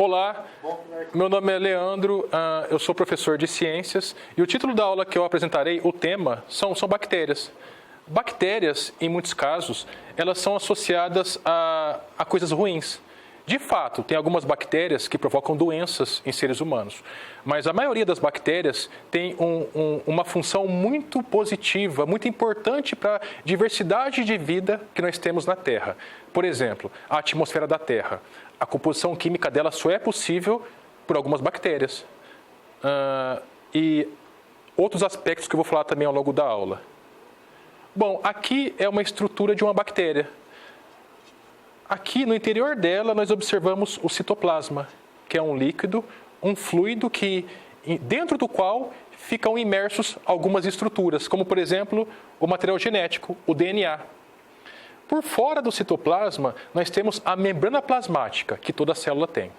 Olá, meu nome é Leandro, eu sou professor de ciências e o título da aula que eu apresentarei, o tema, são bactérias. Bactérias, em muitos casos, elas são associadas a coisas ruins. De fato, tem algumas bactérias que provocam doenças em seres humanos, mas a maioria das bactérias tem uma função muito positiva, muito importante para a diversidade de vida que nós temos na Terra. Por exemplo, a atmosfera da Terra. A composição química dela só é possível por algumas bactérias. E outros aspectos que eu vou falar também ao longo da aula. Bom, aqui é uma estrutura de uma bactéria. Aqui no interior dela nós observamos o citoplasma, que é um líquido, um fluido dentro do qual ficam imersos algumas estruturas, como por exemplo o material genético, o DNA. Por fora do citoplasma, nós temos a membrana plasmática, que toda célula tem.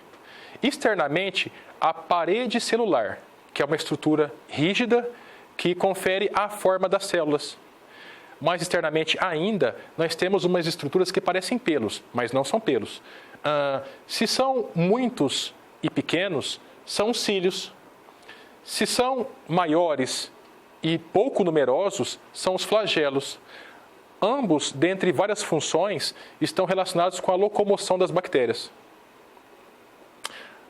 Externamente, a parede celular, que é uma estrutura rígida que confere a forma das células. Mais externamente ainda, nós temos umas estruturas que parecem pelos, mas não são pelos. Se são muitos e pequenos, são os cílios. Se são maiores e pouco numerosos, são os flagelos. Ambos, dentre várias funções, estão relacionados com a locomoção das bactérias.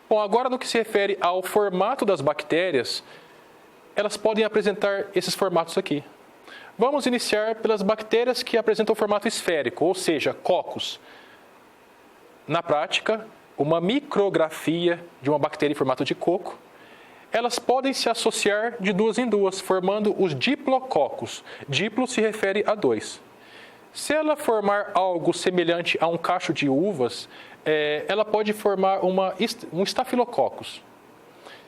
Bom, agora no que se refere ao formato das bactérias, elas podem apresentar esses formatos aqui. Vamos iniciar pelas bactérias que apresentam o formato esférico, ou seja, cocos. Na prática, uma micrografia de uma bactéria em formato de coco, elas podem se associar de duas em duas, formando os diplococos. Diplo se refere a dois. Se ela formar algo semelhante a um cacho de uvas, ela pode formar um estafilococcus.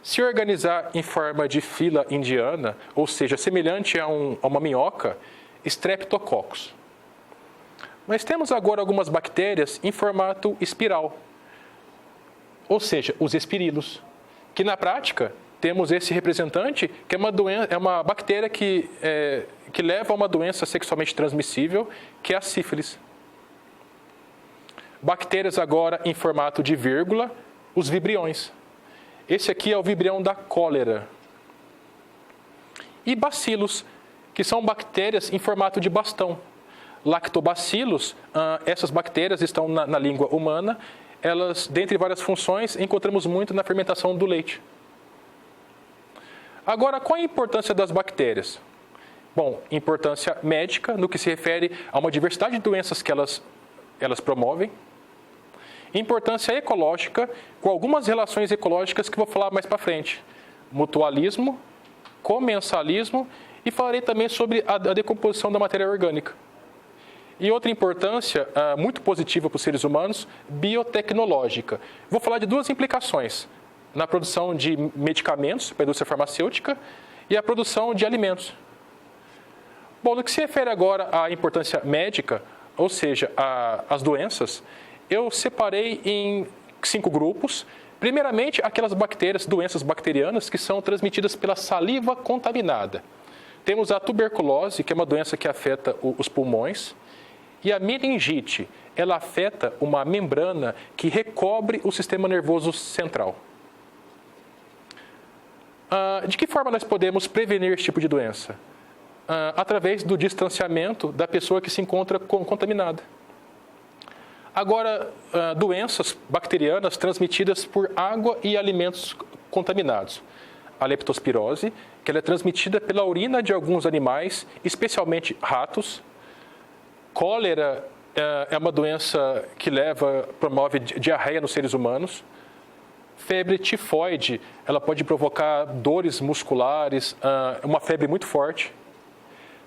Se organizar em forma de fila indiana, ou seja, semelhante a uma minhoca, streptococcus. Nós temos agora algumas bactérias em formato espiral, ou seja, os espirilos, que na prática temos esse representante, que é uma bactéria que leva a uma doença sexualmente transmissível, que é a sífilis. Bactérias agora em formato de vírgula, os vibriões. Esse aqui é o vibrião da cólera. E bacilos, que são bactérias em formato de bastão. Lactobacilos, essas bactérias estão na língua humana. Elas, dentre várias funções, encontramos muito na fermentação do leite. Agora, qual a importância das bactérias? Bom, importância médica, no que se refere a uma diversidade de doenças que elas promovem. Importância ecológica, com algumas relações ecológicas que vou falar mais para frente. Mutualismo, comensalismo e falarei também sobre a decomposição da matéria orgânica. E outra importância muito positiva para os seres humanos, biotecnológica. Vou falar de duas implicações. Na produção de medicamentos para a indústria farmacêutica e a produção de alimentos. Bom, no que se refere agora à importância médica, ou seja, às doenças, eu separei em 5 grupos. Primeiramente, aquelas bactérias, doenças bacterianas que são transmitidas pela saliva contaminada. Temos a tuberculose, que é uma doença que afeta os pulmões, e a meningite, ela afeta uma membrana que recobre o sistema nervoso central. De que forma nós podemos prevenir esse tipo de doença? Através do distanciamento da pessoa que se encontra contaminada. Agora, doenças bacterianas transmitidas por água e alimentos contaminados. A leptospirose, que ela é transmitida pela urina de alguns animais, especialmente ratos. Cólera é uma doença que promove diarreia nos seres humanos. Febre tifoide, ela pode provocar dores musculares, uma febre muito forte.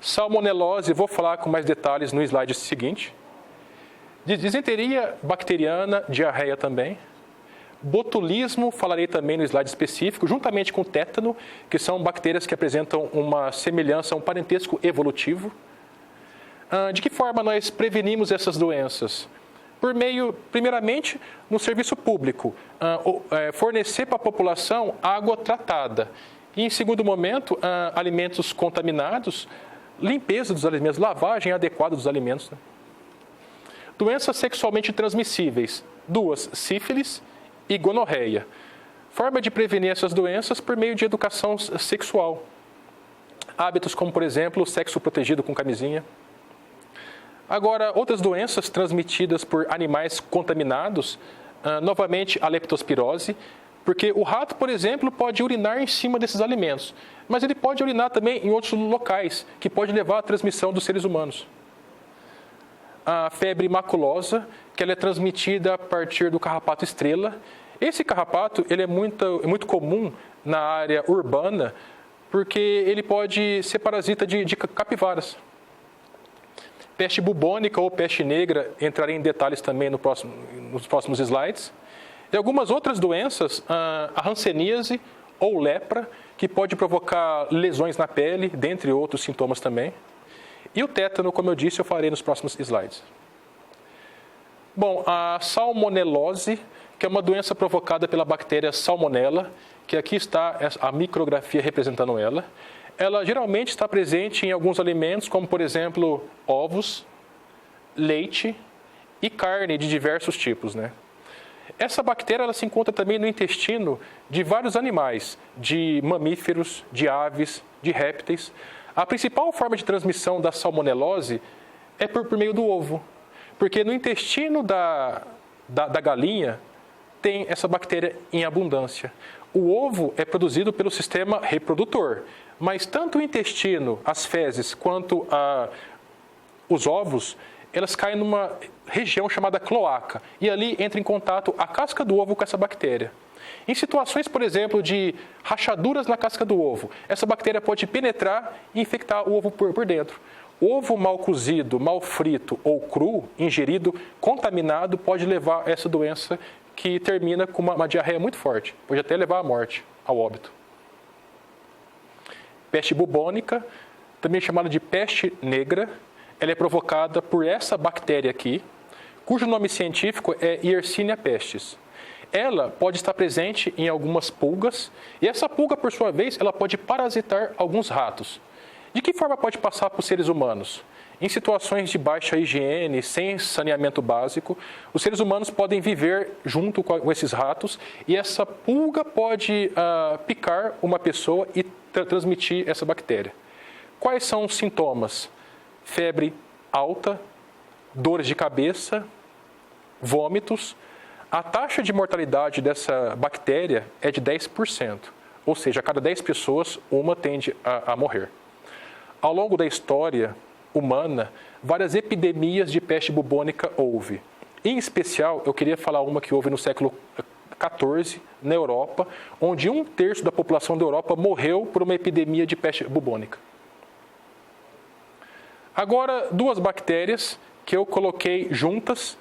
Salmonelose, vou falar com mais detalhes no slide seguinte. Disenteria bacteriana, diarreia também. Botulismo, falarei também no slide específico, juntamente com tétano, que são bactérias que apresentam uma semelhança, um parentesco evolutivo. De que forma nós prevenimos essas doenças? Por meio, primeiramente, no serviço público, fornecer para a população água tratada. E, em segundo momento, alimentos contaminados, limpeza dos alimentos, lavagem adequada dos alimentos. Doenças sexualmente transmissíveis, 2, sífilis e gonorreia. Forma de prevenir essas doenças por meio de educação sexual. Hábitos como, por exemplo, sexo protegido com camisinha. Agora, outras doenças transmitidas por animais contaminados, novamente a leptospirose, porque o rato, por exemplo, pode urinar em cima desses alimentos, mas ele pode urinar também em outros locais, que pode levar à transmissão dos seres humanos. A febre maculosa, que ela é transmitida a partir do carrapato estrela. Esse carrapato ele é muito comum na área urbana, porque ele pode ser parasita de capivaras. Peste bubônica ou peste negra, entrarei em detalhes também nos próximos slides. E algumas outras doenças, a hanseníase ou lepra, que pode provocar lesões na pele, dentre outros sintomas também. E o tétano, como eu disse, eu farei nos próximos slides. Bom, a salmonelose, que é uma doença provocada pela bactéria Salmonella, que aqui está a micrografia representando ela. Ela geralmente está presente em alguns alimentos, como, por exemplo, ovos, leite e carne de diversos tipos, né? Essa bactéria ela se encontra também no intestino de vários animais, de mamíferos, de aves, de répteis. A principal forma de transmissão da salmonelose é por meio do ovo, porque no intestino da galinha tem essa bactéria em abundância. O ovo é produzido pelo sistema reprodutor, mas tanto o intestino, as fezes, quanto os ovos, elas caem numa região chamada cloaca, e ali entra em contato a casca do ovo com essa bactéria. Em situações, por exemplo, de rachaduras na casca do ovo, essa bactéria pode penetrar e infectar o ovo por dentro. Ovo mal cozido, mal frito ou cru, ingerido, contaminado, pode levar a essa doença que termina com uma diarreia muito forte, pode até levar à morte, ao óbito. Peste bubônica, também chamada de peste negra, ela é provocada por essa bactéria aqui, cujo nome científico é Yersinia pestis. Ela pode estar presente em algumas pulgas, e essa pulga, por sua vez, ela pode parasitar alguns ratos. De que forma pode passar para os seres humanos? Em situações de baixa higiene, sem saneamento básico, os seres humanos podem viver junto com esses ratos, e essa pulga pode picar uma pessoa e transmitir essa bactéria. Quais são os sintomas? Febre alta, dores de cabeça, vômitos. A taxa de mortalidade dessa bactéria é de 10%, ou seja, a cada 10 pessoas, uma tende a morrer. Ao longo da história humana, várias epidemias de peste bubônica houve. Em especial, eu queria falar uma que houve no século XIV, na Europa, onde 1/3 da população da Europa morreu por uma epidemia de peste bubônica. Agora, duas bactérias que eu coloquei juntas,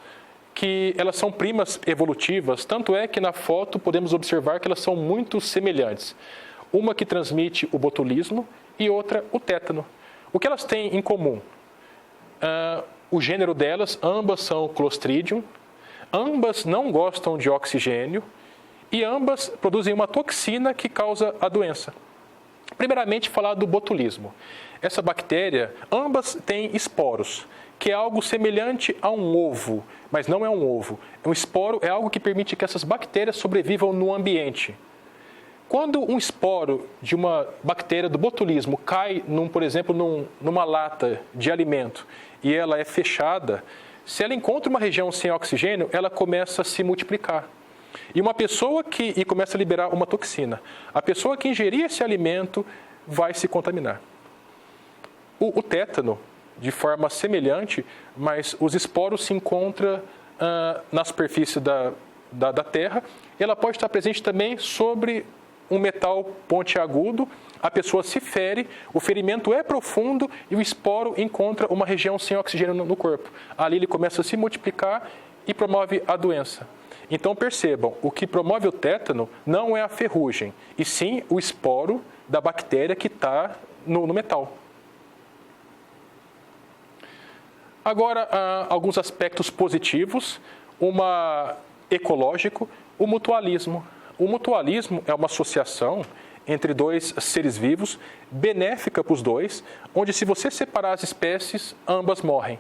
que elas são primas evolutivas, tanto é que na foto podemos observar que elas são muito semelhantes. Uma que transmite o botulismo e outra o tétano. O que elas têm em comum? O gênero delas, ambas são Clostridium, ambas não gostam de oxigênio e ambas produzem uma toxina que causa a doença. Primeiramente, falar do botulismo. Essa bactéria, ambas têm esporos, que é algo semelhante a um ovo, mas não é um ovo. Um esporo é algo que permite que essas bactérias sobrevivam no ambiente. Quando um esporo de uma bactéria do botulismo cai, por exemplo, numa lata de alimento e ela é fechada, se ela encontra uma região sem oxigênio, ela começa a se multiplicar. E começa a liberar uma toxina. A pessoa que ingerir esse alimento vai se contaminar. O tétano, de forma semelhante, mas os esporos se encontram na superfície da terra. Ela pode estar presente também sobre um metal pontiagudo, a pessoa se fere, o ferimento é profundo e o esporo encontra uma região sem oxigênio no corpo. Ali ele começa a se multiplicar e promove a doença. Então percebam, o que promove o tétano não é a ferrugem, e sim o esporo da bactéria que está no metal. Agora, alguns aspectos positivos, ecológico, o mutualismo. O mutualismo é uma associação entre dois seres vivos, benéfica para os dois, onde se você separar as espécies, ambas morrem.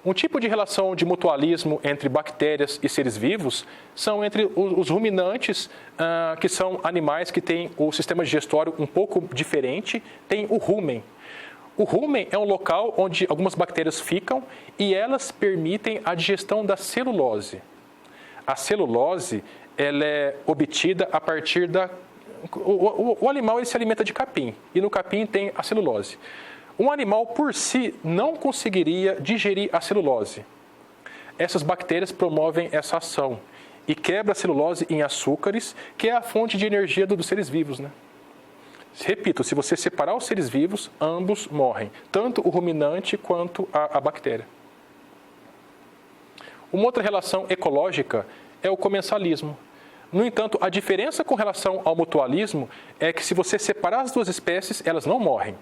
Um tipo de relação de mutualismo entre bactérias e seres vivos são entre os ruminantes, que são animais que têm o sistema digestório um pouco diferente, tem o rumen. O rumen é um local onde algumas bactérias ficam e elas permitem a digestão da celulose. A celulose ela é obtida a partir da... O animal ele se alimenta de capim e no capim tem a celulose. Um animal por si não conseguiria digerir a celulose. Essas bactérias promovem essa ação e quebra a celulose em açúcares, que é a fonte de energia dos seres vivos, né? Repito, se você separar os seres vivos, ambos morrem, tanto o ruminante quanto a bactéria. Uma outra relação ecológica é o comensalismo. No entanto, a diferença com relação ao mutualismo é que se você separar as duas espécies, elas não morrem.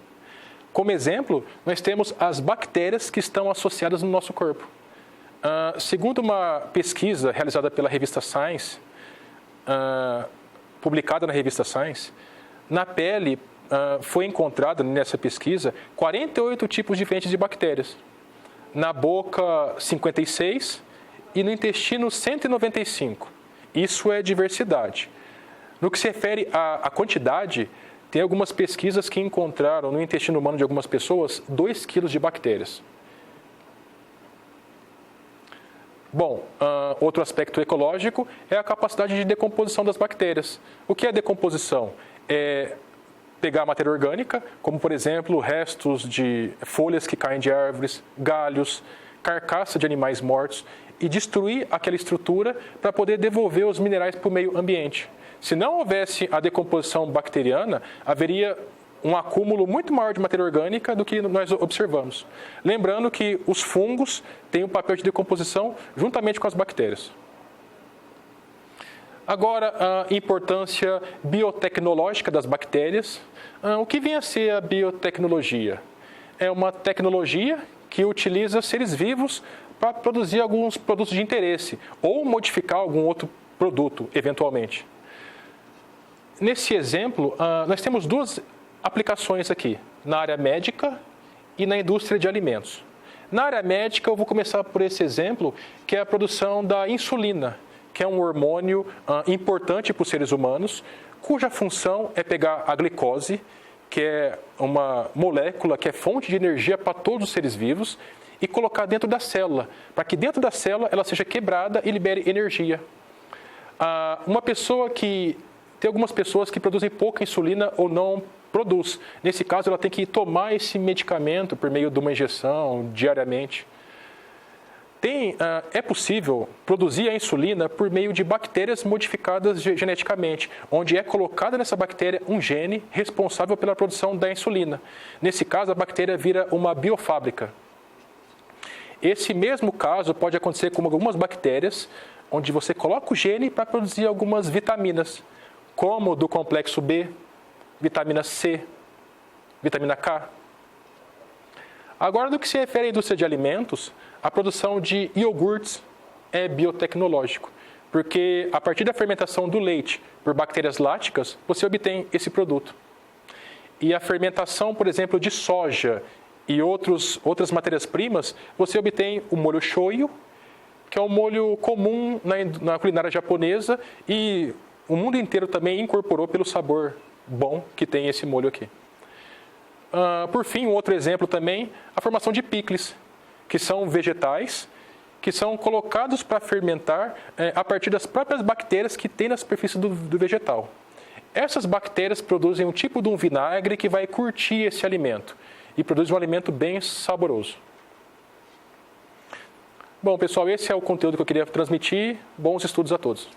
Como exemplo, nós temos as bactérias que estão associadas no nosso corpo. Segundo uma pesquisa realizada pela revista Science, publicada na revista Science, na pele foi encontrada nessa pesquisa 48 tipos diferentes de bactérias. Na boca, 56 e no intestino, 195. Isso é diversidade. No que se refere à quantidade, tem algumas pesquisas que encontraram no intestino humano de algumas pessoas 2 quilos de bactérias. Bom, outro aspecto ecológico é a capacidade de decomposição das bactérias. O que é decomposição? É pegar matéria orgânica, como por exemplo restos de folhas que caem de árvores, galhos, carcaça de animais mortos e destruir aquela estrutura para poder devolver os minerais para o meio ambiente. Se não houvesse a decomposição bacteriana, haveria um acúmulo muito maior de matéria orgânica do que nós observamos. Lembrando que os fungos têm um papel de decomposição juntamente com as bactérias. Agora, a importância biotecnológica das bactérias. O que vem a ser a biotecnologia? É uma tecnologia que utiliza seres vivos para produzir alguns produtos de interesse ou modificar algum outro produto, eventualmente. Nesse exemplo, nós temos 2 aplicações aqui, na área médica e na indústria de alimentos. Na área médica, eu vou começar por esse exemplo, que é a produção da insulina, que é um hormônio importante para os seres humanos, cuja função é pegar a glicose, que é uma molécula que é fonte de energia para todos os seres vivos, e colocar dentro da célula, para que dentro da célula ela seja quebrada e libere energia. Tem algumas pessoas que produzem pouca insulina ou não produz. Nesse caso, ela tem que tomar esse medicamento por meio de uma injeção diariamente. É possível produzir a insulina por meio de bactérias modificadas geneticamente, onde é colocada nessa bactéria um gene responsável pela produção da insulina. Nesse caso, a bactéria vira uma biofábrica. Esse mesmo caso pode acontecer com algumas bactérias, onde você coloca o gene para produzir algumas vitaminas, como do complexo B, vitamina C, vitamina K. Agora, no que se refere à indústria de alimentos, a produção de iogurtes é biotecnológico, porque a partir da fermentação do leite por bactérias láticas, você obtém esse produto. E a fermentação, por exemplo, de soja e outras matérias-primas, você obtém o molho shoyu, que é um molho comum na culinária japonesa e o mundo inteiro também incorporou pelo sabor bom que tem esse molho aqui. Por fim, um outro exemplo também, a formação de picles, que são vegetais, que são colocados para fermentar a partir das próprias bactérias que tem na superfície do vegetal. Essas bactérias produzem um tipo de um vinagre que vai curtir esse alimento e produz um alimento bem saboroso. Bom, pessoal, esse é o conteúdo que eu queria transmitir. Bons estudos a todos.